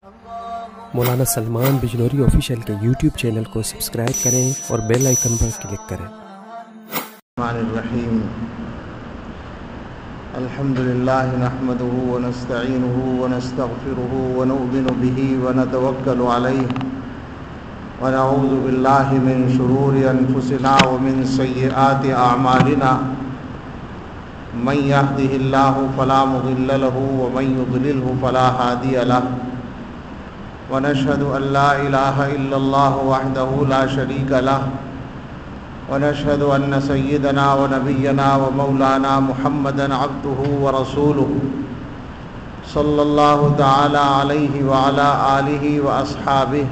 مولانا Salman Bijnori official کے YouTube channel کو subscribe کریں اور بیل آئیکن پر کلک کریں۔ الرحمن الرحیم الحمد للہ نحمده ونستعینه ونستغفره ونؤمن به ونتوکل علیہ ونعوذ باللہ من شرور انفسنا ومن سیئات اعمالنا من يهده الله فلا مضل له ومن يضلله فلا هادي له ونشهد أن لا إله إلا الله وحده لا شريك له ونشهد أن سيدنا ونبينا ومولانا محمدا عبده ورسوله صلى الله تعالى عليه وعلى آله وأصحابه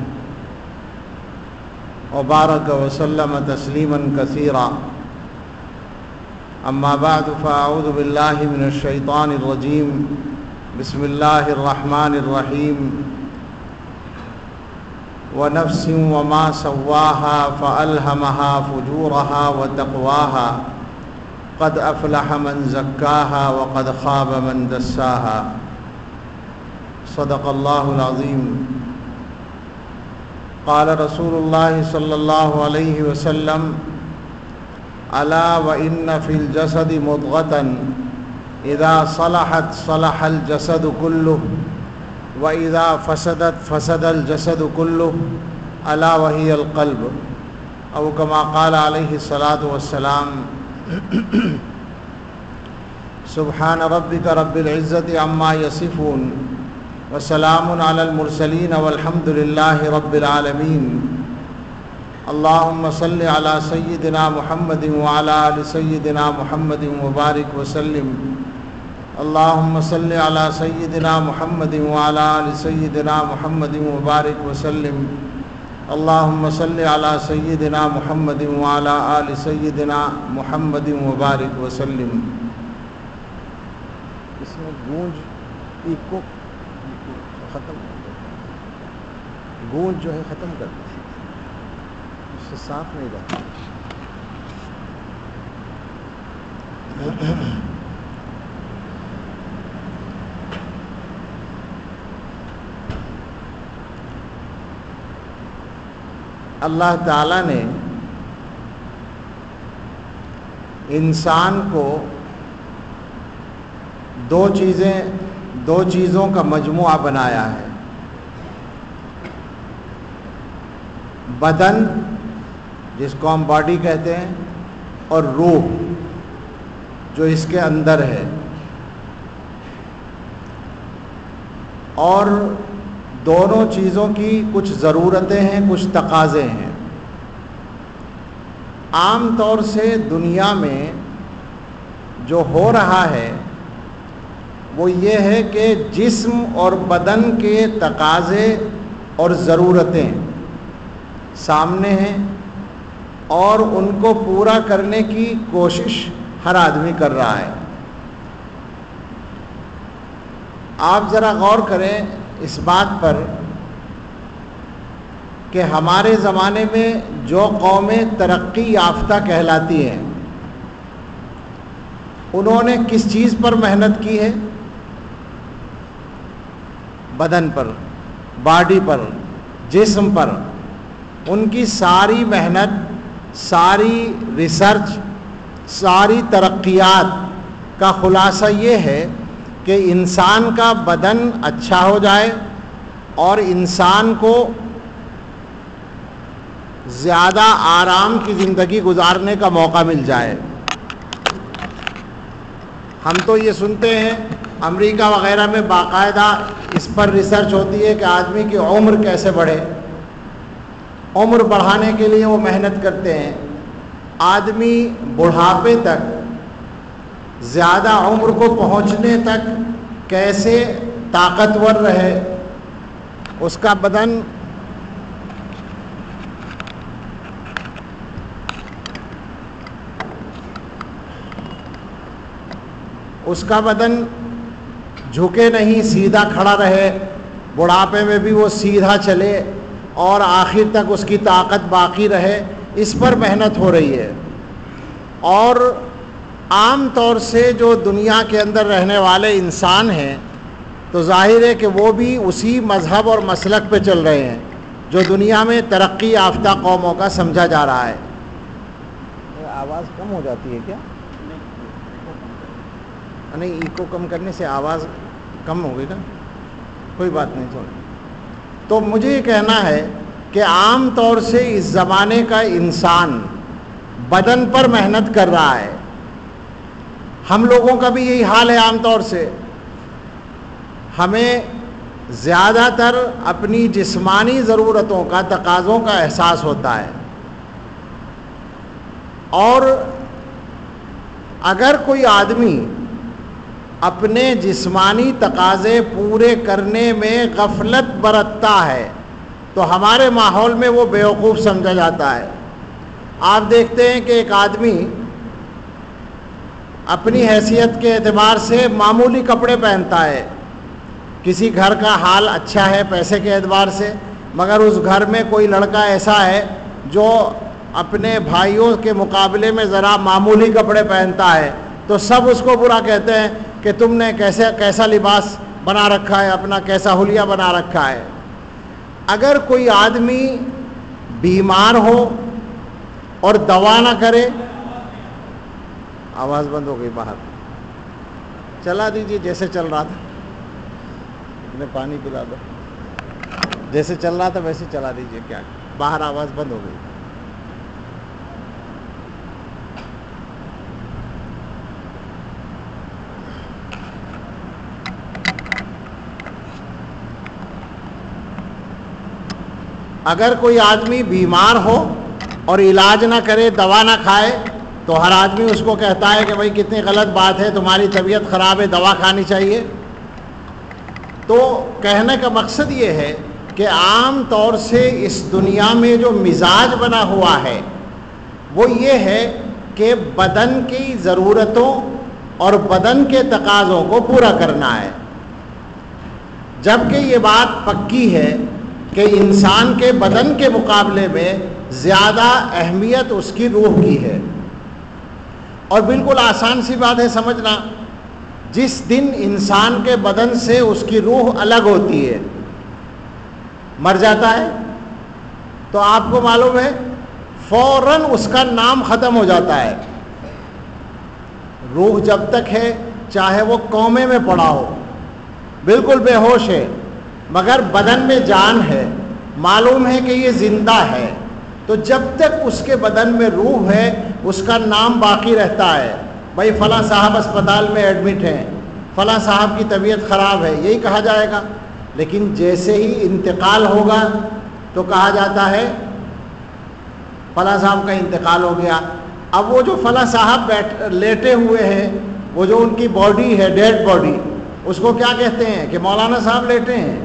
وبارك وسلم تسليما كثيرا أما بعد فأعوذ بالله من الشيطان الرجيم بسم الله الرحمن الرحيم ونفس وما سواها فألهمها فجورها وتقواها قد أفلح من زكاها وقد خاب من دساها صدق الله العظيم قال رسول الله صلى الله عليه وسلم ألا وإن في الجسد مضغة إذا صلحت صلح الجسد كله وَإِذَا فَسَدَتْ فَسَدَ الْجَسَدُ كُلُّهُ أَلَا وَهِيَ الْقَلْبُ أو كما قال عليه الصلاة والسلام سبحان ربك رب العزة عما يصفون وسلام على المرسلين والحمد لله رب العالمين اللهم صل على سيدنا محمد وعلى آل سيدنا محمد وبارك وسلم اللهم صل على سيدنا محمد وعلى آل سيدنا محمد وبارك وسلم اللهم صل على سيدنا محمد وعلى آل سيدنا محمد وبارك وسلم۔ اس میں گونج ایکو ختم گونج جو ہے ختم کر دی، اس سے صاف نہیں رہتا۔ اللہ تعالیٰ نے انسان کو دو چیزوں کا مجموعہ بنایا ہے، بدن جس کو ہم باڈی کہتے ہیں اور روح جو اس کے اندر ہے، اور دونوں چیزوں کی کچھ ضرورتیں ہیں، کچھ تقاضے ہیں۔ عام طور سے دنیا میں جو ہو رہا ہے وہ یہ ہے کہ جسم اور بدن کے تقاضے اور ضرورتیں سامنے ہیں اور ان کو پورا کرنے کی کوشش ہر آدمی کر رہا ہے۔ آپ ذرا غور کریں اس بات پر کہ ہمارے زمانے میں جو قومیں ترقی یافتہ کہلاتی ہیں انہوں نے کس چیز پر محنت کی ہے؟ بدن پر، باڈی پر، جسم پر۔ ان کی ساری محنت، ساری ریسرچ، ساری ترقیات کا خلاصہ یہ ہے کہ انسان کا بدن اچھا ہو جائے اور انسان کو زیادہ آرام کی زندگی گزارنے کا موقع مل جائے۔ ہم تو یہ سنتے ہیں امریکہ وغیرہ میں باقاعدہ اس پر ریسرچ ہوتی ہے کہ آدمی کی عمر کیسے بڑھے، عمر بڑھانے کے لیے وہ محنت کرتے ہیں۔ آدمی بڑھاپے تک، زیادہ عمر کو پہنچنے تک کیسے طاقتور رہے، اس کا بدن جھکے نہیں، سیدھا کھڑا رہے، بڑھاپے میں بھی وہ سیدھا چلے اور آخر تک اس کی طاقت باقی رہے، اس پر محنت ہو رہی ہے۔ اور عام طور سے جو دنیا کے اندر رہنے والے انسان ہیں تو ظاہر ہے کہ وہ بھی اسی مذہب اور مسلک پہ چل رہے ہیں جو دنیا میں ترقی یافتہ قوموں کا سمجھا جا رہا ہے۔ آواز کم ہو جاتی ہے کیا؟ نہیں، ایکو کم کرنے سے آواز کم ہوگی نا، کوئی بات نہیں۔ تو مجھے یہ کہنا ہے کہ عام طور سے اس زمانے کا انسان بدن پر محنت کر رہا ہے۔ ہم لوگوں کا بھی یہی حال ہے۔ عام طور سے ہمیں زیادہ تر اپنی جسمانی ضرورتوں کا، تقاضوں کا احساس ہوتا ہے، اور اگر کوئی آدمی اپنے جسمانی تقاضے پورے کرنے میں غفلت برتتا ہے تو ہمارے ماحول میں وہ بیوقوف سمجھا جاتا ہے۔ آپ دیکھتے ہیں کہ ایک آدمی اپنی حیثیت کے اعتبار سے معمولی کپڑے پہنتا ہے، کسی گھر کا حال اچھا ہے پیسے کے اعتبار سے، مگر اس گھر میں کوئی لڑکا ایسا ہے جو اپنے بھائیوں کے مقابلے میں ذرا معمولی کپڑے پہنتا ہے، تو سب اس کو برا کہتے ہیں کہ تم نے کیسا لباس بنا رکھا ہے، اپنا کیسا حلیہ بنا رکھا ہے۔ اگر کوئی آدمی بیمار ہو اور دوا نہ کرے، آواز بند ہو گئی، باہر چلا دیجئے جیسے چل رہا تھا، پانی پلا دو، جیسے چل رہا تھا ویسے چلا دیجئے، کیا باہر آواز بند ہو گئی۔ اگر کوئی آدمی بیمار ہو اور علاج نہ کرے، دوا نہ کھائے، تو ہر آدمی اس کو کہتا ہے کہ بھائی کتنی غلط بات ہے، تمہاری طبیعت خراب ہے، دوا کھانی چاہیے۔ تو کہنے کا مقصد یہ ہے کہ عام طور سے اس دنیا میں جو مزاج بنا ہوا ہے وہ یہ ہے کہ بدن کی ضرورتوں اور بدن کے تقاضوں کو پورا کرنا ہے، جبکہ یہ بات پکی ہے کہ انسان کے بدن کے مقابلے میں زیادہ اہمیت اس کی روح کی ہے۔ اور بالکل آسان سی بات ہے سمجھنا، جس دن انسان کے بدن سے اس کی روح الگ ہوتی ہے، مر جاتا ہے، تو آپ کو معلوم ہے فوراً اس کا نام ختم ہو جاتا ہے۔ روح جب تک ہے چاہے وہ کومے میں پڑا ہو، بالکل بے ہوش ہے، مگر بدن میں جان ہے، معلوم ہے کہ یہ زندہ ہے، تو جب تک اس کے بدن میں روح ہے اس کا نام باقی رہتا ہے۔ بھائی فلاں صاحب اسپتال میں ایڈمٹ ہیں، فلاں صاحب کی طبیعت خراب ہے، یہی کہا جائے گا۔ لیکن جیسے ہی انتقال ہوگا تو کہا جاتا ہے فلاں صاحب کا انتقال ہو گیا۔ اب وہ جو فلاں صاحب لیٹے ہوئے ہیں، وہ جو ان کی باڈی ہے، ڈیڈ باڈی، اس کو کیا کہتے ہیں کہ مولانا صاحب لیٹے ہیں،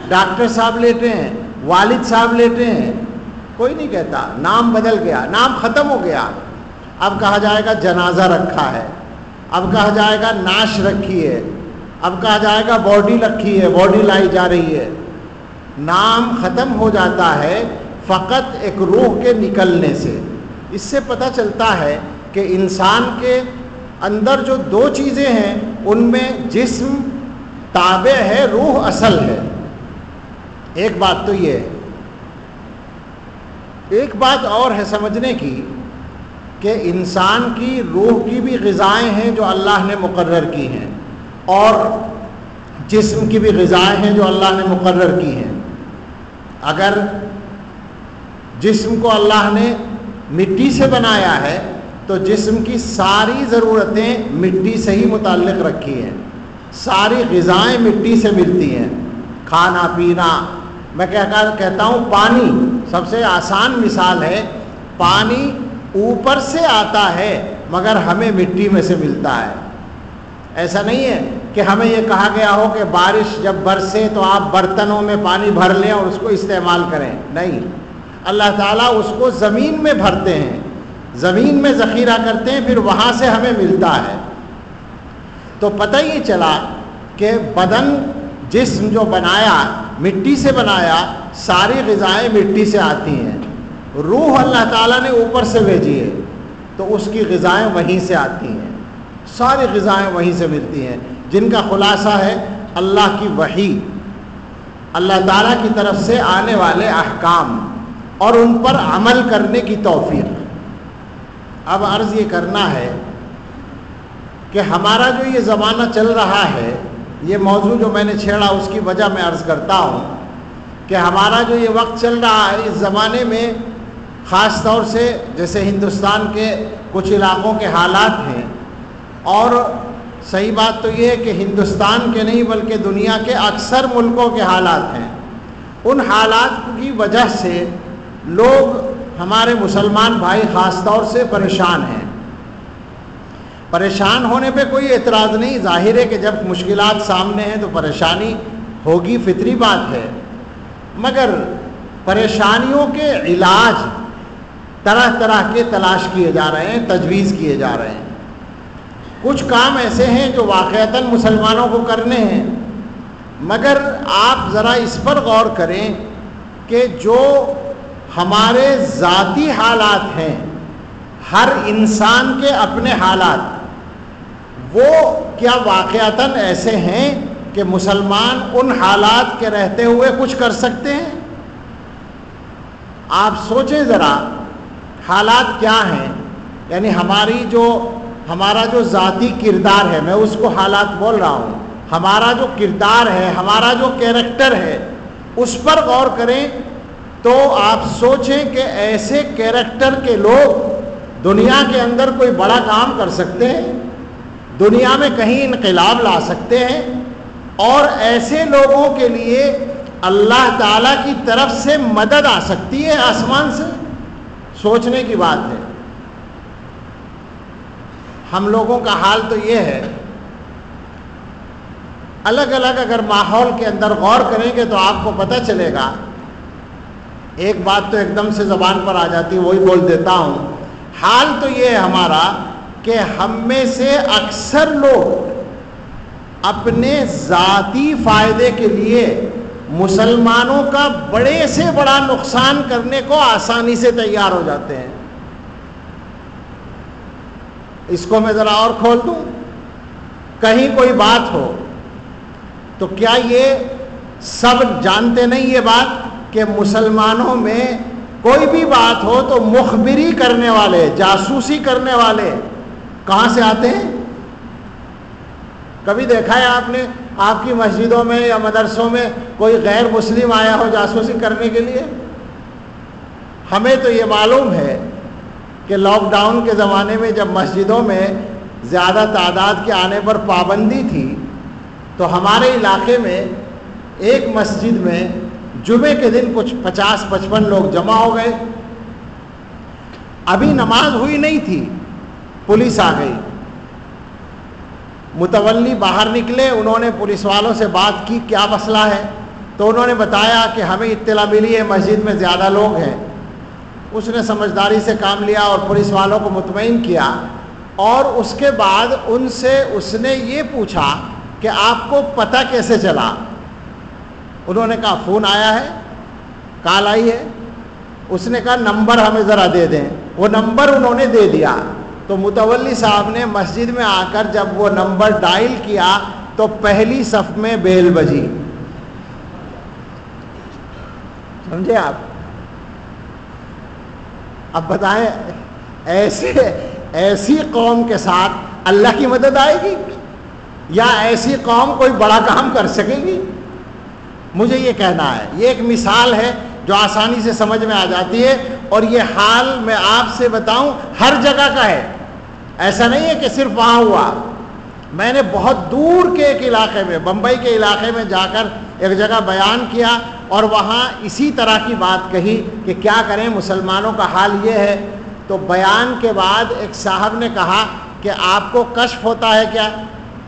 ڈاکٹر صاحب لیٹے ہیں، والد صاحب لیٹے ہیں، کوئی نہیں کہتا، نام بدل گیا، نام ختم ہو گیا۔ اب کہا جائے گا جنازہ رکھا ہے، اب کہا جائے گا نعش رکھی ہے، اب کہا جائے گا باڈی رکھی ہے، باڈی لائی جا رہی ہے۔ نام ختم ہو جاتا ہے فقط ایک روح کے نکلنے سے۔ اس سے پتہ چلتا ہے کہ انسان کے اندر جو دو چیزیں ہیں ان میں جسم تابع ہے، روح اصل ہے۔ ایک بات تو یہ ہے، ایک بات اور ہے سمجھنے کی کہ انسان کی روح کی بھی غذائیں ہیں جو اللہ نے مقرر کی ہیں، اور جسم کی بھی غذائیں ہیں جو اللہ نے مقرر کی ہیں۔ اگر جسم کو اللہ نے مٹی سے بنایا ہے تو جسم کی ساری ضرورتیں مٹی سے ہی متعلق رکھی ہیں، ساری غذائیں مٹی سے ملتی ہیں، کھانا پینا۔ میں کہتا ہوں پانی سب سے آسان مثال ہے، پانی اوپر سے آتا ہے مگر ہمیں مٹی میں سے ملتا ہے۔ ایسا نہیں ہے کہ ہمیں یہ کہا گیا ہو کہ بارش جب برسے تو آپ برتنوں میں پانی بھر لیں اور اس کو استعمال کریں، نہیں، اللہ تعالیٰ اس کو زمین میں بھرتے ہیں، زمین میں ذخیرہ کرتے ہیں، پھر وہاں سے ہمیں ملتا ہے۔ تو پتہ یہ چلا کہ بدن، جسم جو بنایا مٹی سے بنایا، ساری غذائیں مٹی سے آتی ہیں۔ روح اللہ تعالیٰ نے اوپر سے بھیجی ہے تو اس کی غذائیں وہیں سے آتی ہیں، ساری غذائیں وہیں سے ملتی ہیں، جن کا خلاصہ ہے اللہ کی وحی، اللہ تعالیٰ کی طرف سے آنے والے احکام اور ان پر عمل کرنے کی توفیق۔ اب عرض یہ کرنا ہے کہ ہمارا جو یہ زمانہ چل رہا ہے، یہ موضوع جو میں نے چھیڑا اس کی وجہ میں عرض کرتا ہوں کہ ہمارا جو یہ وقت چل رہا ہے، اس زمانے میں خاص طور سے جیسے ہندوستان کے کچھ علاقوں کے حالات ہیں، اور صحیح بات تو یہ ہے کہ ہندوستان کے نہیں بلکہ دنیا کے اکثر ملکوں کے حالات ہیں، ان حالات کی وجہ سے لوگ، ہمارے مسلمان بھائی خاص طور سے پریشان ہیں۔ پریشان ہونے پہ کوئی اعتراض نہیں، ظاہر ہے کہ جب مشکلات سامنے ہیں تو پریشانی ہوگی، فطری بات ہے، مگر پریشانیوں کے علاج طرح طرح کے تلاش کیے جا رہے ہیں، تجویز کیے جا رہے ہیں۔ کچھ کام ایسے ہیں جو واقعتاً مسلمانوں کو کرنے ہیں، مگر آپ ذرا اس پر غور کریں کہ جو ہمارے ذاتی حالات ہیں، ہر انسان کے اپنے حالات، وہ کیا واقعتاً ایسے ہیں کہ مسلمان ان حالات کے رہتے ہوئے کچھ کر سکتے ہیں؟ آپ سوچیں ذرا، حالات کیا ہیں؟ یعنی ہمارا جو ذاتی کردار ہے، میں اس کو حالات بول رہا ہوں، ہمارا جو کردار ہے، ہمارا جو کیریکٹر ہے، اس پر غور کریں تو آپ سوچیں کہ ایسے کیریکٹر کے لوگ دنیا کے اندر کوئی بڑا کام کر سکتے ہیں، دنیا میں کہیں انقلاب لا سکتے ہیں، اور ایسے لوگوں کے لیے اللہ تعالیٰ کی طرف سے مدد آ سکتی ہے آسمان سے؟ سوچنے کی بات ہے۔ ہم لوگوں کا حال تو یہ ہے، الگ الگ اگر ماحول کے اندر غور کریں گے تو آپ کو پتہ چلے گا۔ ایک بات تو ایک دم سے زبان پر آ جاتی ہے، وہی بول دیتا ہوں۔ حال تو یہ ہے ہمارا کہ ہم میں سے اکثر لوگ اپنے ذاتی فائدے کے لیے مسلمانوں کا بڑے سے بڑا نقصان کرنے کو آسانی سے تیار ہو جاتے ہیں۔ اس کو میں ذرا اور کھول دوں، کہیں کوئی بات ہو تو کیا یہ سب جانتے نہیں یہ بات کہ مسلمانوں میں کوئی بھی بات ہو تو مخبری کرنے والے، جاسوسی کرنے والے کہاں سے آتے ہیں؟ کبھی دیکھا ہے آپ نے آپ کی مسجدوں میں یا مدرسوں میں کوئی غیر مسلم آیا ہو جاسوسی کرنے کے لیے؟ ہمیں تو یہ معلوم ہے کہ لاک ڈاؤن کے زمانے میں جب مسجدوں میں زیادہ تعداد کے آنے پر پابندی تھی تو ہمارے علاقے میں ایک مسجد میں جمعے کے دن کچھ 50-55 لوگ جمع ہو گئے۔ ابھی نماز ہوئی نہیں تھی، پولیس آ گئی، متولی باہر نکلے، انہوں نے پولیس والوں سے بات کی کیا مسئلہ ہے، تو انہوں نے بتایا کہ ہمیں اطلاع ملی ہے مسجد میں زیادہ لوگ ہیں۔ اس نے سمجھداری سے کام لیا اور پولیس والوں کو مطمئن کیا، اور اس کے بعد ان سے اس نے یہ پوچھا کہ آپ کو پتہ کیسے چلا؟ انہوں نے کہا فون آیا ہے، کال آئی ہے۔ اس نے کہا نمبر ہمیں ذرا دے دیں، وہ نمبر انہوں نے دے دیا، تو متولی صاحب نے مسجد میں آ کر جب وہ نمبر ڈائل کیا تو پہلی صف میں بیل بجی۔ سمجھے آپ؟ اب بتائیں ایسی قوم کے ساتھ اللہ کی مدد آئے گی یا ایسی قوم کوئی بڑا کام کر سکے گی؟ مجھے یہ کہنا ہے، یہ ایک مثال ہے جو آسانی سے سمجھ میں آ جاتی ہے، اور یہ حال میں آپ سے بتاؤں ہر جگہ کا ہے، ایسا نہیں ہے کہ صرف وہاں ہوا۔ میں نے بہت دور کے ایک علاقے میں، بمبئی کے علاقے میں جا کر ایک جگہ بیان کیا، اور وہاں اسی طرح کی بات کہی کہ کیا کریں مسلمانوں کا حال یہ ہے۔ تو بیان کے بعد ایک صاحب نے کہا کہ آپ کو کشف ہوتا ہے کیا؟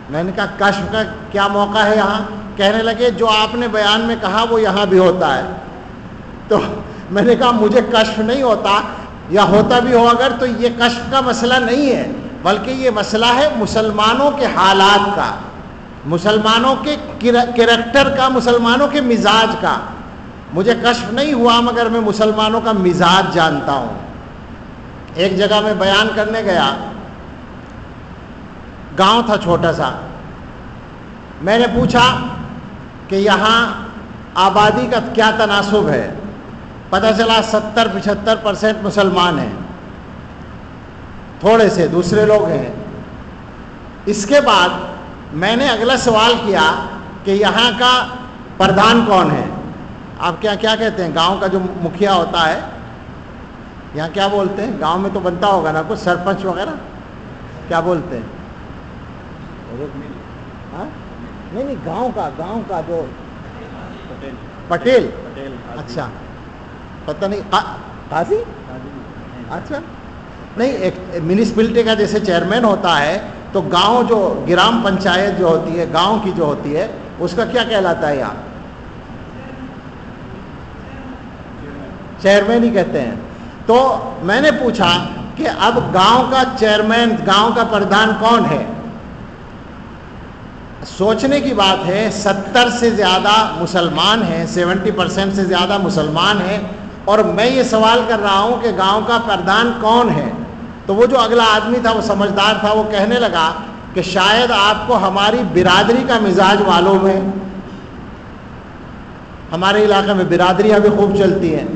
میں نے کہا کشف کا کیا موقع ہے یہاں؟ کہنے لگے جو آپ نے بیان میں کہا وہ یہاں بھی ہوتا ہے۔ تو میں نے کہا مجھے کشف نہیں ہوتا، یا ہوتا بھی ہو اگر تو یہ کشف کا مسئلہ نہیں ہے، بلکہ یہ مسئلہ ہے مسلمانوں کے حالات کا، مسلمانوں کے کریکٹر کا، مسلمانوں کے مزاج کا۔ مجھے کشف نہیں ہوا مگر میں مسلمانوں کا مزاج جانتا ہوں۔ ایک جگہ میں بیان کرنے گیا، گاؤں تھا چھوٹا سا، میں نے پوچھا کہ یہاں آبادی کا کیا تناسب ہے. پتہ چلا 70-75% مسلمان ہیں، تھوڑے سے دوسرے لوگ ہیں. اس کے بعد میں نے اگلا سوال کیا کہ یہاں کا پردھان کون ہے. آپ کیا کہتے ہیں؟ گاؤں کا جو مکھیا ہوتا ہے یہاں کیا بولتے ہیں؟ گاؤں میں تو بنتا ہوگا نا کچھ، سرپنچ وغیرہ کیا بولتے ہیں؟ نہیں گاؤں کا جو پٹیل. اچھا پتہ نہیں، قاضی. اچھا نہیں، ایک میونسپلٹی کا جیسے چیئرمین ہوتا ہے تو گاؤں جو گرام پنچایت جو ہوتی ہے، گاؤں کی جو ہوتی ہے، اس کا کیا کہلاتا ہے؟ یہاں چیئرمین ہی کہتے ہیں. تو میں نے پوچھا کہ اب گاؤں کا چیئرمین، گاؤں کا پردھان کون ہے؟ سوچنے کی بات ہے، 70 سے زیادہ مسلمان ہیں، 70% سے زیادہ مسلمان ہیں، اور میں یہ سوال کر رہا ہوں کہ گاؤں کا پردھان کون ہے. تو وہ جو اگلا آدمی تھا وہ سمجھدار تھا، وہ کہنے لگا کہ شاید آپ کو ہماری برادری کا مزاج معلوم ہے. ہمارے علاقے میں برادریاں بھی خوب چلتی ہیں.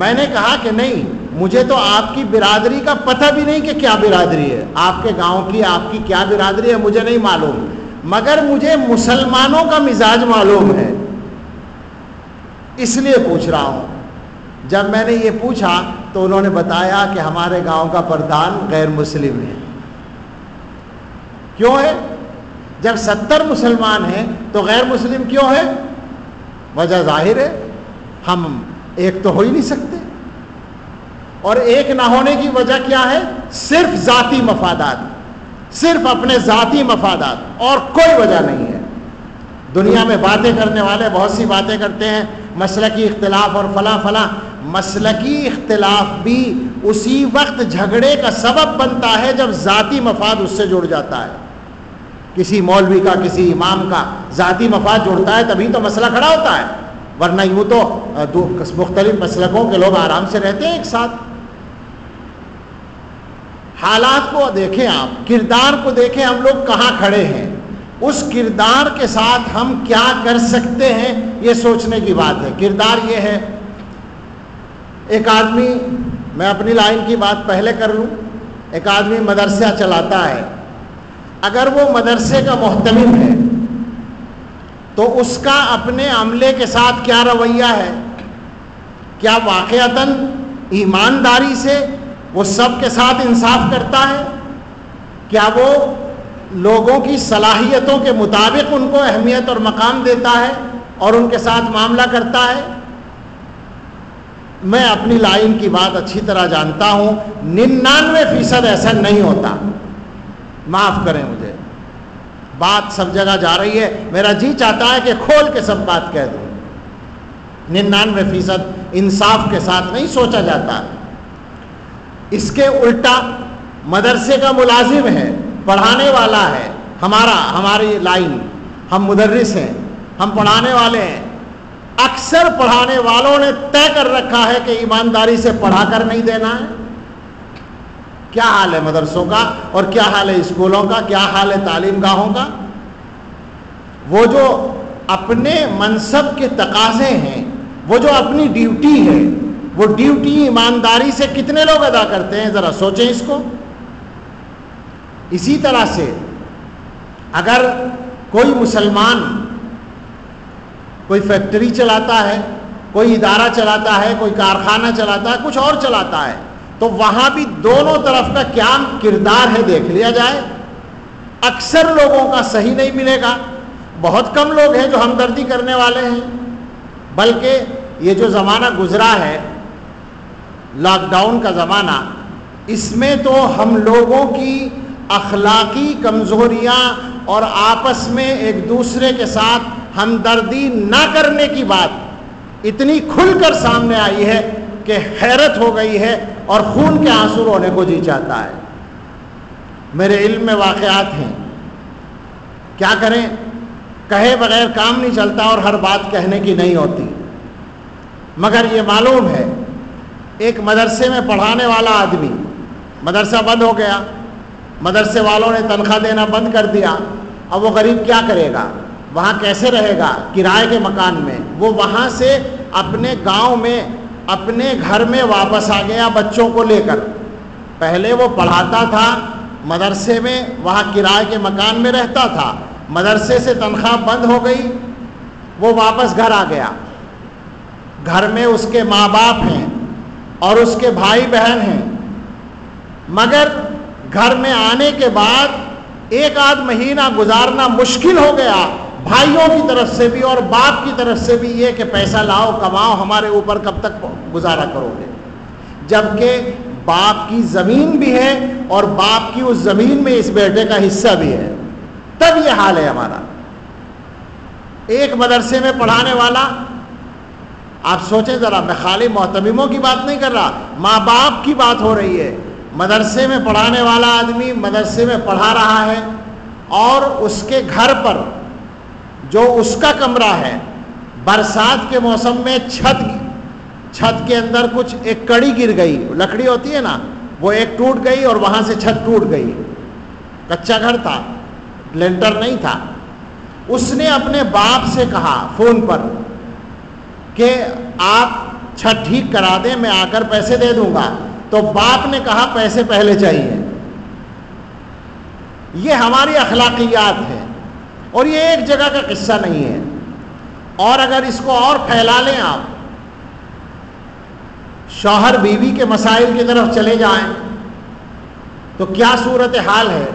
میں نے کہا کہ نہیں، مجھے تو آپ کی برادری کا پتہ بھی نہیں کہ کیا برادری ہے، آپ کے گاؤں کی آپ کی کیا برادری ہے مجھے نہیں معلوم، مگر مجھے مسلمانوں کا مزاج معلوم ہے، اس لیے پوچھ رہا ہوں. جب میں نے یہ پوچھا تو انہوں نے بتایا کہ ہمارے گاؤں کا پردھان غیر مسلم ہے. کیوں ہے؟ جب 70 مسلمان ہیں تو غیر مسلم کیوں ہے؟ وجہ ظاہر ہے، ہم ایک تو ہو ہی نہیں سکتے. اور ایک نہ ہونے کی وجہ کیا ہے؟ صرف ذاتی مفادات، صرف اپنے ذاتی مفادات، اور کوئی وجہ نہیں ہے. دنیا میں باتیں کرنے والے بہت سی باتیں کرتے ہیں، مسلکی اختلاف اور فلاں فلاں. مسلکی اختلاف بھی اسی وقت جھگڑے کا سبب بنتا ہے جب ذاتی مفاد اس سے جڑ جاتا ہے. کسی مولوی کا، کسی امام کا ذاتی مفاد جڑتا ہے تبھی تو مسئلہ کھڑا ہوتا ہے، ورنہ یوں تو مختلف مسلکوں کے لوگ آرام سے رہتے ہیں ایک ساتھ. حالات کو دیکھیں، آپ کردار کو دیکھیں، ہم لوگ کہاں کھڑے ہیں، اس کردار کے ساتھ ہم کیا کر سکتے ہیں، یہ سوچنے کی بات ہے. کردار یہ ہے، ایک آدمی، میں اپنی لائن کی بات پہلے کر لوں، ایک آدمی مدرسہ چلاتا ہے. اگر وہ مدرسے کا محتمم ہے تو اس کا اپنے عملے کے ساتھ کیا رویہ ہے؟ کیا واقعتاً ایمانداری سے وہ سب کے ساتھ انصاف کرتا ہے؟ کیا وہ لوگوں کی صلاحیتوں کے مطابق ان کو اہمیت اور مقام دیتا ہے اور ان کے ساتھ معاملہ کرتا ہے؟ میں اپنی لائن کی بات اچھی طرح جانتا ہوں، 99% ایسا نہیں ہوتا. معاف کریں مجھے، بات سب جگہ جا رہی ہے، میرا جی چاہتا ہے کہ کھول کے سب بات کہہ دوں. 99% انصاف کے ساتھ نہیں سوچا جاتا. اس کے الٹا مدرسے کا ملازم ہے، پڑھانے والا ہے، ہماری لائن، ہم مدرس ہیں، ہم پڑھانے والے ہیں. اکثر پڑھانے والوں نے طے کر رکھا ہے کہ ایمانداری سے پڑھا کر نہیں دینا ہے. کیا حال ہے مدرسوں کا، اور کیا حال ہے اسکولوں کا، کیا حال ہے تعلیم گاہوں کا؟ وہ جو اپنے منصب کے تقاضے ہیں، وہ جو اپنی ڈیوٹی ہے، وہ ڈیوٹی ایمانداری سے کتنے لوگ ادا کرتے ہیں؟ ذرا سوچیں اس کو. اسی طرح سے اگر کوئی مسلمان کوئی فیکٹری چلاتا ہے، کوئی ادارہ چلاتا ہے، کوئی کارخانہ چلاتا ہے، کچھ اور چلاتا ہے، تو وہاں بھی دونوں طرف کا کیا کردار ہے دیکھ لیا جائے. اکثر لوگوں کا صحیح نہیں ملے گا، بہت کم لوگ ہیں جو ہمدردی کرنے والے ہیں. بلکہ یہ جو زمانہ گزرا ہے، لاک ڈاؤن کا زمانہ، اس میں تو ہم لوگوں کی اخلاقی کمزوریاں اور آپس میں ایک دوسرے کے ساتھ ہمدردی نہ کرنے کی بات اتنی کھل کر سامنے آئی ہے کہ حیرت ہو گئی ہے اور خون کے آنسو رونے کو جی چاہتا ہے. میرے علم میں واقعات ہیں، کیا کریں، کہے بغیر کام نہیں چلتا اور ہر بات کہنے کی نہیں ہوتی. مگر یہ معلوم ہے، ایک مدرسے میں پڑھانے والا آدمی، مدرسہ بند ہو گیا، مدرسے والوں نے تنخواہ دینا بند کر دیا. اب وہ غریب کیا کرے گا؟ وہاں کیسے رہے گا کرائے کے مکان میں. وہ وہاں سے اپنے گاؤں میں اپنے گھر میں واپس آ گیا بچوں کو لے کر. پہلے وہ پڑھاتا تھا مدرسے میں، وہاں کرائے کے مکان میں رہتا تھا. مدرسے سے تنخواہ بند ہو گئی، وہ واپس گھر آ گیا. گھر میں اس کے ماں باپ ہیں اور اس کے بھائی بہن ہیں، مگر گھر میں آنے کے بعد ایک آدھ مہینہ گزارنا مشکل ہو گیا بھائیوں کی طرف سے بھی اور باپ کی طرف سے بھی، یہ کہ پیسہ لاؤ کماؤ، ہمارے اوپر کب تک گزارا کرو گے. جبکہ باپ کی زمین بھی ہے اور باپ کی اس زمین میں اس بیٹے کا حصہ بھی ہے. تب یہ حال ہے ہمارا. ایک مدرسے میں پڑھانے والا، آپ سوچیں ذرا، میں خالی محتمموں کی بات نہیں کر رہا، ماں باپ کی بات ہو رہی ہے. مدرسے میں پڑھانے والا آدمی مدرسے میں پڑھا رہا ہے اور اس کے گھر پر جو اس کا کمرہ ہے، برسات کے موسم میں چھت کے اندر کچھ ایک کڑی گر گئی، لکڑی ہوتی ہے نا، وہ ایک ٹوٹ گئی اور وہاں سے چھت ٹوٹ گئی. کچا گھر تھا، لینٹر نہیں تھا. اس نے اپنے باپ سے کہا فون پر کہ آپ چھت ٹھیک کرا دیں، میں آ کر پیسے دے دوں گا. تو باپ نے کہا پیسے پہلے چاہیے. یہ ہماری اخلاقیات ہے اور یہ ایک جگہ کا قصہ نہیں ہے. اور اگر اس کو اور پھیلا لیں آپ، شوہر بیوی کے مسائل کی طرف چلے جائیں تو کیا صورتحال ہے.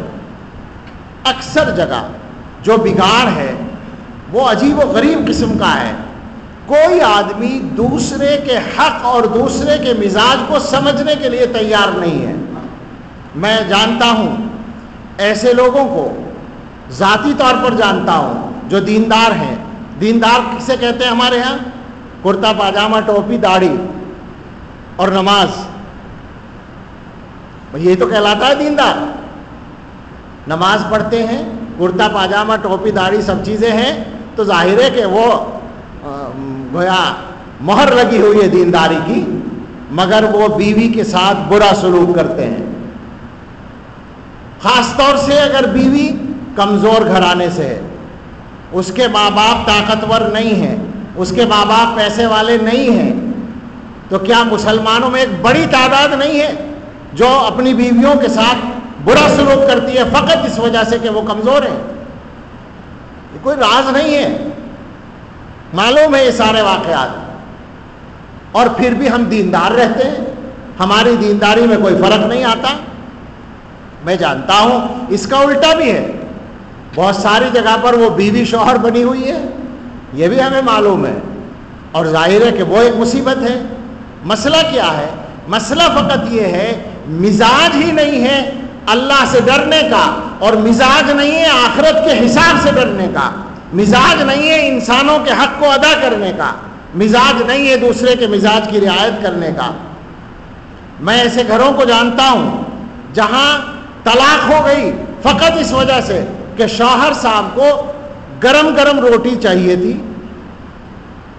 اکثر جگہ جو بگاڑ ہے وہ عجیب و غریب قسم کا ہے. کوئی آدمی دوسرے کے حق اور دوسرے کے مزاج کو سمجھنے کے لیے تیار نہیں ہے. میں جانتا ہوں ایسے لوگوں کو، ذاتی طور پر جانتا ہوں جو دیندار ہیں. دیندار کسے کہتے ہیں ہمارے ہاں؟ کرتا پاجامہ، ٹوپی، داڑھی اور نماز، یہ تو کہلاتا ہے دیندار. نماز پڑھتے ہیں، کرتا پاجامہ، ٹوپی، داڑھی سب چیزیں ہیں، تو ظاہر ہے کہ وہ گویا مہر لگی ہوئی ہے دینداری کی، مگر وہ بیوی کے ساتھ برا سلوک کرتے ہیں. خاص طور سے اگر بیوی کمزور گھرانے سے ہے، اس کے ماں باپ طاقتور نہیں ہیں، اس کے ماں باپ پیسے والے نہیں ہیں، تو کیا مسلمانوں میں ایک بڑی تعداد نہیں ہے جو اپنی بیویوں کے ساتھ برا سلوک کرتی ہے فقط اس وجہ سے کہ وہ کمزور ہیں؟ یہ کوئی راز نہیں ہے، معلوم ہے یہ سارے واقعات. اور پھر بھی ہم دیندار رہتے ہیں، ہماری دینداری میں کوئی فرق نہیں آتا. میں جانتا ہوں اس کا الٹا بھی ہے. بہت ساری جگہ پر وہ بیوی شوہر بنی ہوئی ہے، یہ بھی ہمیں معلوم ہے، اور ظاہر ہے کہ وہ ایک مصیبت ہے. مسئلہ کیا ہے؟ مسئلہ فقط یہ ہے مزاج ہی نہیں ہے اللہ سے ڈرنے کا، اور مزاج نہیں ہے آخرت کے حساب سے ڈرنے کا، مزاج نہیں ہے انسانوں کے حق کو ادا کرنے کا، مزاج نہیں ہے دوسرے کے مزاج کی رعایت کرنے کا. میں ایسے گھروں کو جانتا ہوں جہاں طلاق ہو گئی فقط اس وجہ سے کہ شوہر صاحب کو گرم گرم روٹی چاہیے تھی،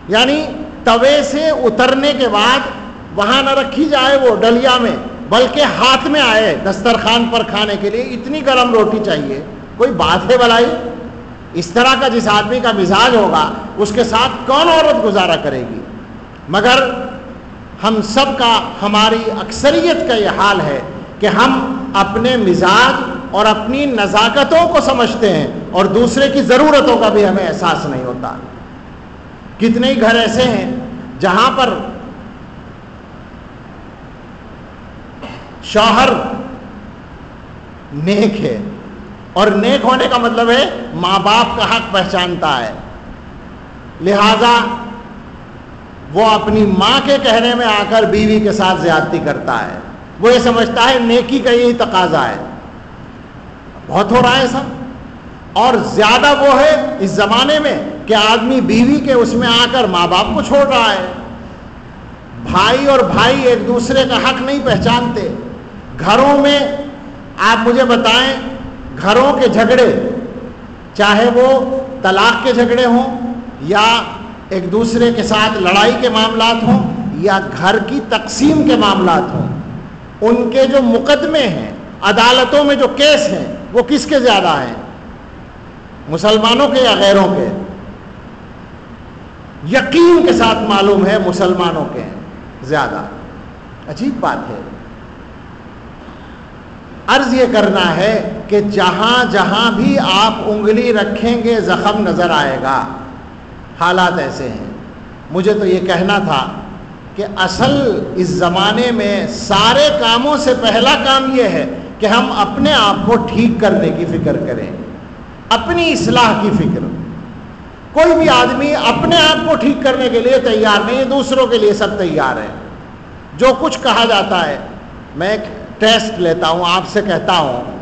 یعنی توے سے اترنے کے بعد وہاں نہ رکھی جائے وہ ڈلیا میں، بلکہ ہاتھ میں آئے دسترخوان پر کھانے کے لیے، اتنی گرم روٹی چاہیے. کوئی بات ہے بھلائی؟ اس طرح کا جس آدمی کا مزاج ہوگا اس کے ساتھ کون عورت گزارا کرے گی؟ مگر ہم سب کا، ہماری اکثریت کا یہ حال ہے کہ ہم اپنے مزاج اور اپنی نزاکتوں کو سمجھتے ہیں اور دوسرے کی ضرورتوں کا بھی ہمیں احساس نہیں ہوتا. کتنے ہی گھر ایسے ہیں جہاں پر شوہر نیک ہے، اور نیک ہونے کا مطلب ہے ماں باپ کا حق پہچانتا ہے، لہذا وہ اپنی ماں کے کہنے میں آ کر بیوی کے ساتھ زیادتی کرتا ہے. وہ یہ سمجھتا ہے نیکی کا یہی تقاضا ہے. بہت ہو رہا ہے ایسا. اور زیادہ وہ ہے اس زمانے میں کہ آدمی بیوی کے اس میں آ کر ماں باپ کو چھوڑ رہا ہے. بھائی اور بھائی ایک دوسرے کا حق نہیں پہچانتے. گھروں میں آپ مجھے بتائیں، گھروں کے جھگڑے، چاہے وہ طلاق کے جھگڑے ہوں یا ایک دوسرے کے ساتھ لڑائی کے معاملات ہوں یا گھر کی تقسیم کے معاملات ہوں، ان کے جو مقدمے ہیں، عدالتوں میں جو کیس ہیں، وہ کس کے زیادہ ہیں؟ مسلمانوں کے یا غیروں کے؟ یقین کے ساتھ معلوم ہے مسلمانوں کے ہیں زیادہ. عجیب بات ہے. عرض یہ کرنا ہے کہ جہاں جہاں بھی آپ انگلی رکھیں گے زخم نظر آئے گا. حالات ایسے ہیں. مجھے تو یہ کہنا تھا کہ اصل اس زمانے میں سارے کاموں سے پہلا کام یہ ہے کہ ہم اپنے آپ کو ٹھیک کرنے کی فکر کریں, اپنی اصلاح کی فکر. کوئی بھی آدمی اپنے آپ کو ٹھیک کرنے کے لیے تیار نہیں ہے, دوسروں کے لیے سب تیار ہیں. جو کچھ کہا جاتا ہے, میں ایک ٹیسٹ لیتا ہوں, آپ سے کہتا ہوں,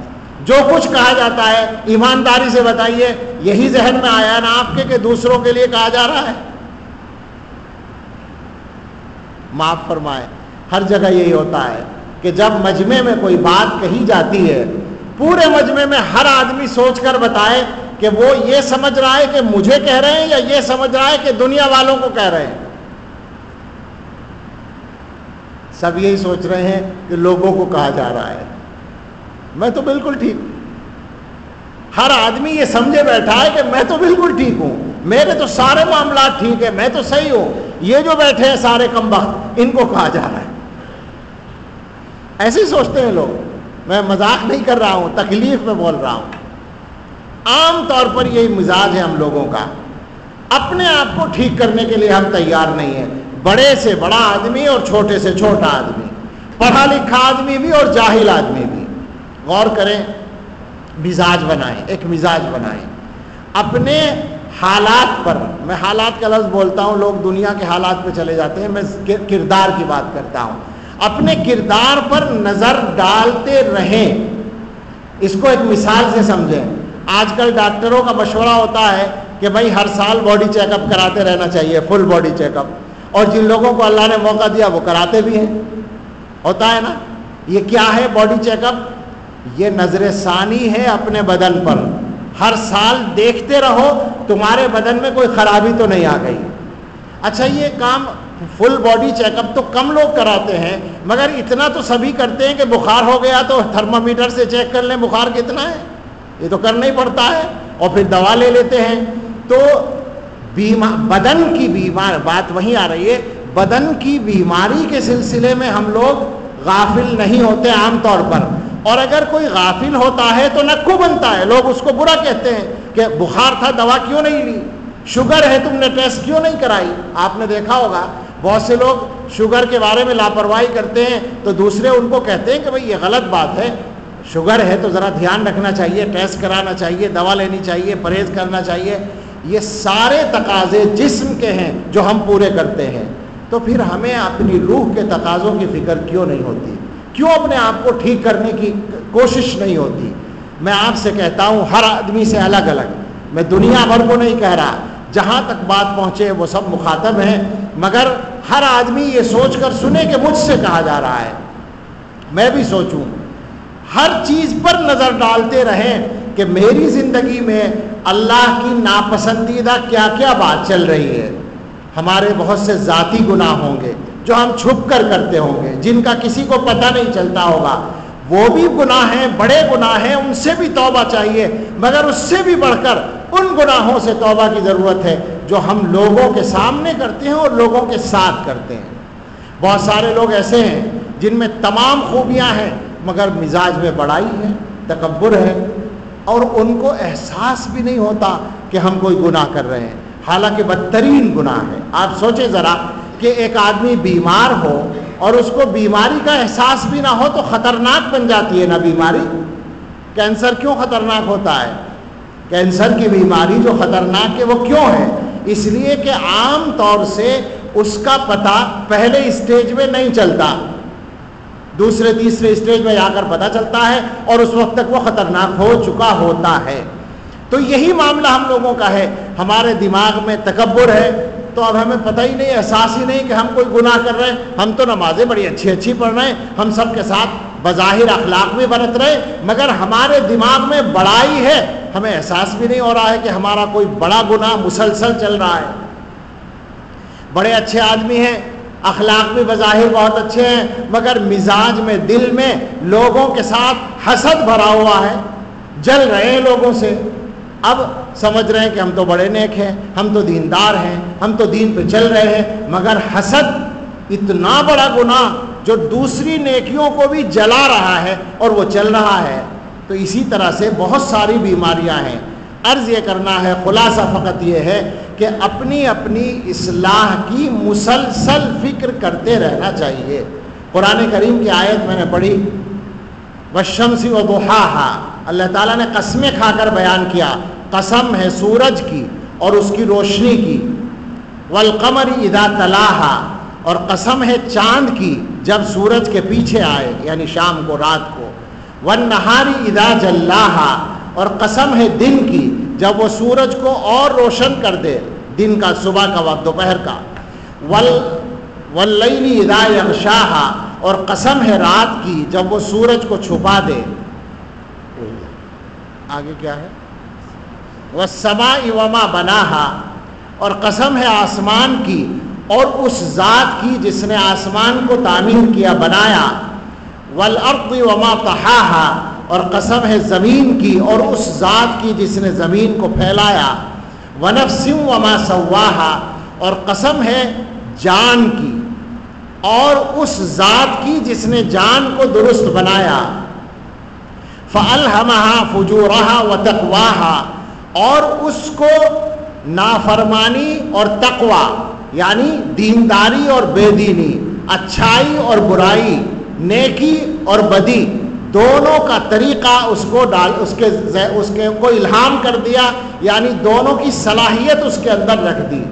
جو کچھ کہا جاتا ہے ایمانداری سے بتائیے یہی ذہن میں آیا نا آپ کے کہ دوسروں کے لیے کہا جا رہا ہے؟ معاف فرمائے, ہر جگہ یہی ہوتا ہے کہ جب مجمع میں کوئی بات کہی جاتی ہے, پورے مجمع میں ہر آدمی سوچ کر بتائے کہ وہ یہ سمجھ رہا ہے کہ مجھے کہہ رہے ہیں یا یہ سمجھ رہا ہے کہ دنیا والوں کو کہہ رہے ہیں. سب یہی سوچ رہے ہیں کہ لوگوں کو کہا جا رہا ہے میں تو بالکل ٹھیک ہوں. ہر آدمی یہ سمجھے بیٹھا ہے کہ میں تو بالکل ٹھیک ہوں, میرے تو سارے معاملات ٹھیک ہے, میں تو صحیح ہوں. یہ جو بیٹھے ہیں سارے کمبخت, ان کو کہا جا رہا ہے. ایسے ہی سوچتے ہیں لوگ. میں مذاق نہیں کر رہا ہوں, تکلیف میں بول رہا ہوں. عام طور پر یہی مزاج ہے ہم لوگوں کا. اپنے آپ کو ٹھیک کرنے کے لیے ہم تیار نہیں ہیں. بڑے سے بڑا آدمی اور چھوٹے سے چھوٹا آدمی, پڑھا لکھا آدمی بھی اور جاہل آدمی بھی. غور کریں, مزاج بنائیں, ایک مزاج بنائیں اپنے حالات پر. میں حالات کا لفظ بولتا ہوں, لوگ دنیا کے حالات پہ چلے جاتے ہیں, میں کردار کی بات کرتا ہوں. اپنے کردار پر نظر ڈالتے رہیں. اس کو ایک مثال سے سمجھیں. آج کل ڈاکٹروں کا مشورہ ہوتا ہے کہ بھائی ہر سال باڈی چیک اپ کراتے رہنا چاہیے, فل باڈی چیک اپ. اور جن لوگوں کو اللہ نے موقع دیا وہ کراتے بھی ہیں, ہوتا ہے نا. یہ کیا ہے باڈی چیک اپ؟ یہ نظر ثانی ہے اپنے بدن پر. ہر سال دیکھتے رہو تمہارے بدن میں کوئی خرابی تو نہیں آ گئی. اچھا, یہ کام فل باڈی چیک اپ تو کم لوگ کراتے ہیں, مگر اتنا تو سبھی کرتے ہیں کہ بخار ہو گیا تو تھرمامیٹر سے چیک کر لیں بخار کتنا ہے. یہ تو کرنا ہی پڑتا ہے, اور پھر دوا لے لیتے ہیں. تو بدن کی بیمار بات وہیں آ رہی ہے. بدن کی بیماری کے سلسلے میں ہم لوگ غافل نہیں ہوتے عام طور پر. اور اگر کوئی غافل ہوتا ہے تو نکو بنتا ہے, لوگ اس کو برا کہتے ہیں کہ بخار تھا دوا کیوں نہیں لی, شوگر ہے تم نے ٹیسٹ کیوں نہیں کرائی. آپ نے دیکھا ہوگا بہت سے لوگ شوگر کے بارے میں لاپرواہی کرتے ہیں تو دوسرے ان کو کہتے ہیں کہ بھئی یہ غلط بات ہے, شوگر ہے تو ذرا دھیان رکھنا چاہیے, ٹیسٹ کرانا چاہیے, دوا لینی چاہیے, پرہیز کرنا چاہیے. یہ سارے تقاضے جسم کے ہیں جو ہم پورے کرتے ہیں. تو پھر ہمیں اپنی روح کے تقاضوں کی فکر کیوں نہیں ہوتی؟ کیوں اپنے آپ کو ٹھیک کرنے کی کوشش نہیں ہوتی؟ میں آپ سے کہتا ہوں, ہر آدمی سے الگ الگ, میں دنیا بھر کو نہیں کہہ رہا, جہاں تک بات پہنچے وہ سب مخاطب ہیں, مگر ہر آدمی یہ سوچ کر سنے کہ مجھ سے کہا جا رہا ہے, میں بھی سوچوں. ہر چیز پر نظر ڈالتے رہیں کہ میری زندگی میں اللہ کی ناپسندیدہ کیا کیا بات چل رہی ہے. ہمارے بہت سے ذاتی گناہ ہوں گے جو ہم چھپ کر کرتے ہوں گے, جن کا کسی کو پتہ نہیں چلتا ہوگا. وہ بھی گناہ ہیں, بڑے گناہ ہیں, ان سے بھی توبہ چاہیے, مگر اس سے بھی بڑھ کر ان گناہوں سے توبہ کی ضرورت ہے جو ہم لوگوں کے سامنے کرتے ہیں اور لوگوں کے ساتھ کرتے ہیں. بہت سارے لوگ ایسے ہیں جن میں تمام خوبیاں ہیں مگر مزاج میں بڑائی ہے, تکبر ہے, اور ان کو احساس بھی نہیں ہوتا کہ ہم کوئی گناہ کر رہے ہیں, حالانکہ بدترین گناہ ہے. آپ سوچیں ذرا کہ ایک آدمی بیمار ہو اور اس کو بیماری کا احساس بھی نہ ہو تو خطرناک بن جاتی ہے نا بیماری. کینسر کیوں خطرناک ہوتا ہے؟ کینسر کی بیماری جو خطرناک ہے وہ کیوں ہے؟ اس لیے کہ عام طور سے اس کا پتہ پہلے اسٹیج میں نہیں چلتا, دوسرے تیسرے اسٹیج میں جا کر پتہ چلتا ہے اور اس وقت تک وہ خطرناک ہو چکا ہوتا ہے. تو یہی معاملہ ہم لوگوں کا ہے. ہمارے دماغ میں تکبر ہے تو اب ہمیں پتہ ہی نہیں, احساس ہی نہیں کہ ہم کوئی گناہ کر رہے ہیں. ہم تو نمازیں بڑی اچھی اچھی پڑھ رہے ہیں, ہم سب کے ساتھ بظاہر اخلاق بھی برت رہے, مگر ہمارے دماغ میں بڑائی ہے, ہمیں احساس بھی نہیں ہو رہا ہے کہ ہمارا کوئی بڑا گناہ مسلسل چل رہا ہے. بڑے اچھے آدمی ہیں, اخلاق بھی بظاہر بہت اچھے ہیں, مگر مزاج میں, دل میں لوگوں کے ساتھ حسد بھرا ہوا ہے, جل رہے ہیں لوگوں سے, اب سمجھ رہے ہیں کہ ہم تو بڑے نیک ہیں، ہم تو دیندار ہیں، ہم تو دین پہ چل رہے ہیں، مگر حسد اتنا بڑا گناہ جو دوسری نیکیوں کو بھی جلا رہا ہے اور وہ چل رہا ہے. تو اسی طرح سے بہت ساری بیماریاں ہیں. عرض یہ کرنا ہے، خلاصہ فقط یہ ہے کہ اپنی اپنی اصلاح کی مسلسل فکر کرتے رہنا چاہیے. قرآن کریم کی آیت میں نے پڑھی، والشمس وضحاها، اللہ تعالیٰ نے قسمیں کھا کر بیان کیا. قسم ہے سورج کی اور اس کی روشنی کی. والقمر اذا تلاہا، اور قسم ہے چاند کی جب سورج کے پیچھے آئے یعنی شام کو، رات کو. والنہار اذا جلاہا، اور قسم ہے دن کی جب وہ سورج کو اور روشن کر دے، دن کا، صبح کا وقت، دوپہر کا. واللیل اذا یغشاہا، اور قسم ہے رات کی جب وہ سورج کو چھپا دے. آگے کیا ہے؟ والسماء وما بناہا، اور قسم ہے آسمان کی اور اس ذات کی جس نے آسمان کو تعمیر کیا، بنایا. والارض وما طحاہا، اور قسم ہے زمین کی اور اس ذات کی جس نے زمین کو پھیلایا. ونفس وما سواہا، اور قسم ہے جان کی اور اس ذات کی جس نے جان کو درست بنایا. فَأَلْهَمَهَا فُجُورَهَا وَتَقْوَاهَا، اور اس کو نافرمانی اور تقوی یعنی دینداری اور بے دینی، اچھائی اور برائی، نیکی اور بدی، دونوں کا طریقہ اس کو الہام کر دیا، یعنی دونوں کی صلاحیت اس کے اندر رکھ دی.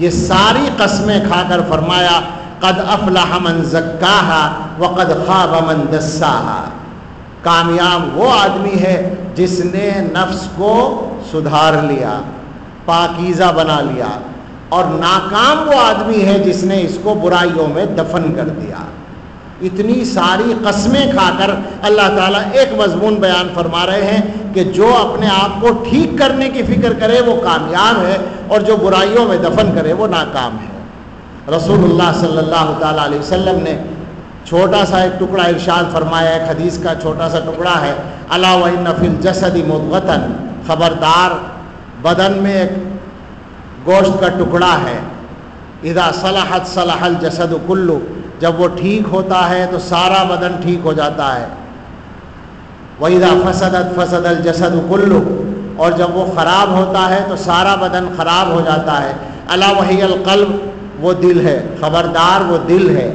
یہ ساری قسمیں کھا کر فرمایا قد افلح من زکاہا وقد خاب من دساہا. کامیاب وہ آدمی ہے جس نے نفس کو سدھار لیا، پاکیزہ بنا لیا، اور ناکام وہ آدمی ہے جس نے اس کو برائیوں میں دفن کر دیا. اتنی ساری قسمیں کھا کر اللہ تعالیٰ ایک مضمون بیان فرما رہے ہیں کہ جو اپنے آپ کو ٹھیک کرنے کی فکر کرے وہ کامیاب ہے، اور جو برائیوں میں دفن کرے وہ ناکام ہے. رسول اللہ صلی اللہ تعالیٰ علیہ وسلم نے چھوٹا سا ایک ٹکڑا ارشاد فرمایا، ایک حدیث کا چھوٹا سا ٹکڑا ہے، الا وان فی الجسد مضغۃ، خبردار بدن میں ایک گوشت کا ٹکڑا ہے، اذا صلحت صلح الجسد کلہ، جب وہ ٹھیک ہوتا ہے تو سارا بدن ٹھیک ہو جاتا ہے. وَإِذَا فَسَدَتْ فَسَدَ الْجَسَدُ كُلُّهُ، اور جب وہ خراب ہوتا ہے تو سارا بدن خراب ہو جاتا ہے. الا وہی القلب، وہ دل ہے، خبردار وہ دل ہے.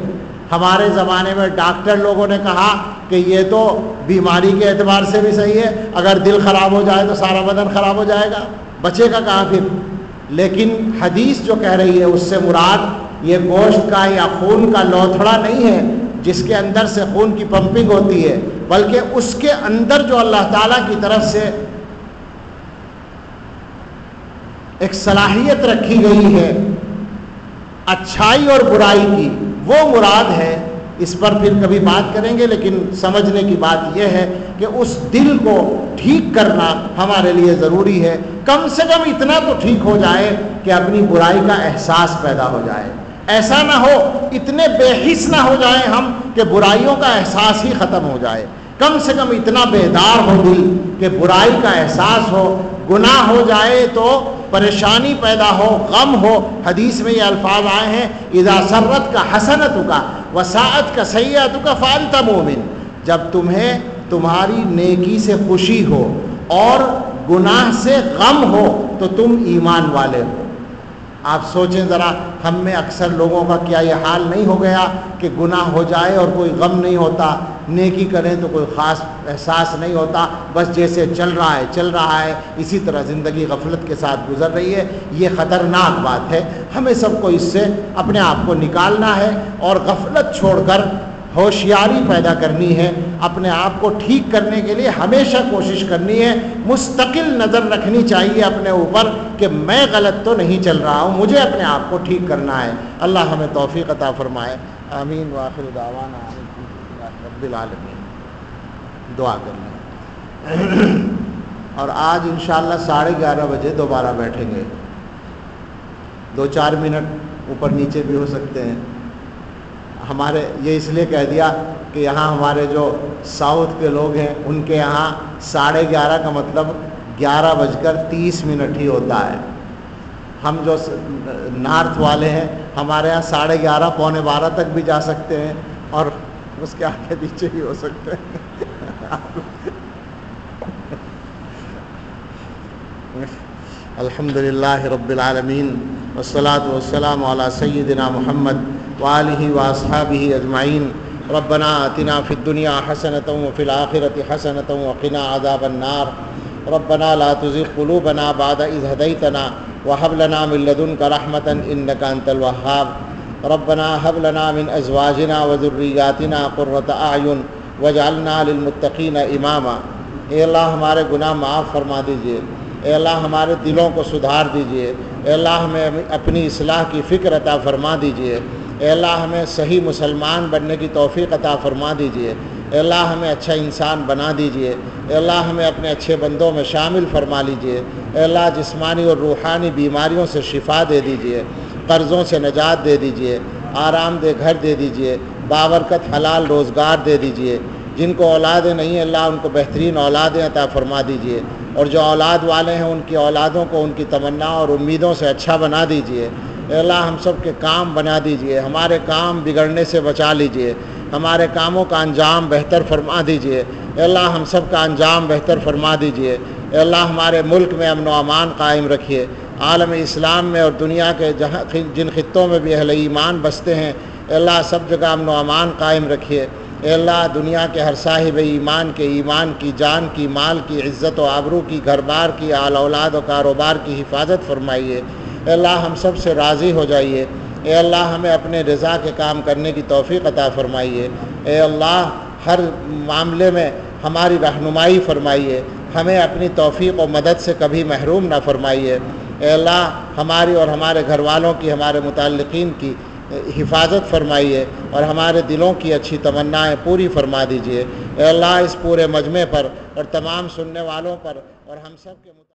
ہمارے زمانے میں ڈاکٹر لوگوں نے کہا کہ یہ تو بیماری کے اعتبار سے بھی صحیح ہے، اگر دل خراب ہو جائے تو سارا بدن خراب ہو جائے گا، بچے کا کہاں پھر. لیکن حدیث جو کہہ رہی ہے اس سے مراد یہ گوشت کا یا خون کا لوتھڑا نہیں ہے جس کے اندر سے خون کی پمپنگ ہوتی ہے، بلکہ اس کے اندر جو اللہ تعالیٰ کی طرف سے ایک صلاحیت رکھی گئی ہے اچھائی اور برائی کی، وہ مراد ہے. اس پر پھر کبھی بات کریں گے، لیکن سمجھنے کی بات یہ ہے کہ اس دل کو ٹھیک کرنا ہمارے لیے ضروری ہے. کم سے کم اتنا تو ٹھیک ہو جائے کہ اپنی برائی کا احساس پیدا ہو جائے. ایسا نہ ہو، اتنے بے حس نہ ہو جائیں ہم کہ برائیوں کا احساس ہی ختم ہو جائے. کم سے کم اتنا بیدار ہو دل کہ برائی کا احساس ہو، گناہ ہو جائے تو پریشانی پیدا ہو، غم ہو. حدیث میں یہ الفاظ آئے ہیں اذا سرت کا حسنتک وساءت کا سیئتک فانت مومن، جب تمہیں تمہاری نیکی سے خوشی ہو اور گناہ سے غم ہو تو تم ایمان والے ہو. آپ سوچیں ذرا، ہم میں اکثر لوگوں کا کیا یہ حال نہیں ہو گیا کہ گناہ ہو جائے اور کوئی غم نہیں ہوتا، نیکی کریں تو کوئی خاص احساس نہیں ہوتا، بس جیسے چل رہا ہے اسی طرح زندگی غفلت کے ساتھ گزر رہی ہے. یہ خطرناک بات ہے. ہمیں سب کو اس سے اپنے آپ کو نکالنا ہے اور غفلت چھوڑ کر ہوشیاری پیدا کرنی ہے. اپنے آپ کو ٹھیک کرنے کے لیے ہمیشہ کوشش کرنی ہے، مستقل نظر رکھنی چاہیے اپنے اوپر کہ میں غلط تو نہیں چل رہا ہوں، مجھے اپنے آپ کو ٹھیک کرنا ہے. اللہ ہمیں توفیق عطا فرمائے. آمین. وآخر دعوانا رب العالمین. دعا کرنا. اور آج انشاءاللہ 11:30 بجے دوبارہ بیٹھیں گے. 2-4 منٹ اوپر نیچے بھی ہو سکتے ہیں. ہمارے یہ اس لیے کہہ دیا کہ یہاں ہمارے جو ساؤتھ کے لوگ ہیں ان کے یہاں 11:30 کا مطلب 11:30 ہی ہوتا ہے۔ ہم جو نارتھ والے ہیں ہمارے یہاں 11:30 پونے 12 تک بھی جا سکتے ہیں اور اس کے آگے پیچھے بھی ہو سکتے ہیں۔ الحمدللہ رب العالمین والصلاة والسلام علی سیدنا محمد وآلہ واصحابہ اجمعین۔ ربنا آتنا فی الدنیا حسنۃ وفی الآخرۃ حسنۃ وقنا عذاب النار۔ ربنا لا تزغ قلوبنا بعد إذ هديتنا وهب لنا من لدنك رحمة إنك أنت الوهاب۔ ربنا هب لنا من أزواجنا وذرياتنا قرة أعين واجعلنا للمتقين إماما۔ اے اللہ ہمارے گناہ معاف فرما دیجئے، اے اللہ ہمارے دلوں کو سدھار دیجئے، اے اللہ ہمیں اپنی اصلاح کی فکر عطا فرما دیجئے، اے اللہ ہمیں صحیح مسلمان بننے کی توفیق عطا فرما دیجئے، اے اللہ ہمیں اچھا انسان بنا دیجئے، اے اللہ ہمیں اپنے اچھے بندوں میں شامل فرما لیجئے، اے اللہ جسمانی اور روحانی بیماریوں سے شفا دے دیجئے، قرضوں سے نجات دے دیجئے، آرام دہ گھر دے دیجئے، بابرکت حلال روزگار دے دیجئے۔ جن کو اولادیں نہیں ہیں اللہ ان کو بہترین اولادیں عطا فرما دیجئے، اور جو اولاد والے ہیں ان کی اولادوں کو ان کی تمنا اور امیدوں سے اچھا بنا دیجئے۔ اے اللہ ہم سب کے کام بنا دیجئے، ہمارے کام بگڑنے سے بچا لیجئے، ہمارے کاموں کا انجام بہتر فرما دیجئے، اے اللہ ہم سب کا انجام بہتر فرما دیجئے، اے اللہ ہمارے ملک میں امن و امان قائم رکھیے، عالم اسلام میں اور دنیا کے جن خطوں میں بھی اہل ایمان بستے ہیں اے اللہ سب جگہ امن و امان قائم رکھیے، اے اللہ دنیا کے ہر صاحب ایمان کے ایمان کی، جان کی، مال کی، عزت و آبرو کی، گھر بار کی، آل اولاد و کاروبار کی حفاظت فرمائیے، اے اللہ ہم سب سے راضی ہو جائیے، اے اللہ ہمیں اپنے رضا کے کام کرنے کی توفیق عطا فرمائیے، اے اللہ ہر معاملے میں ہماری رہنمائی فرمائیے، ہمیں اپنی توفیق و مدد سے کبھی محروم نہ فرمائیے، اے اللہ ہماری اور ہمارے گھر والوں کی، ہمارے متعلقین کی حفاظت فرمائیے اور ہمارے دلوں کی اچھی تمنائیں پوری فرما دیجیے، اے اللہ اس پورے مجمع پر اور تمام سننے والوں پر اور ہم سب کے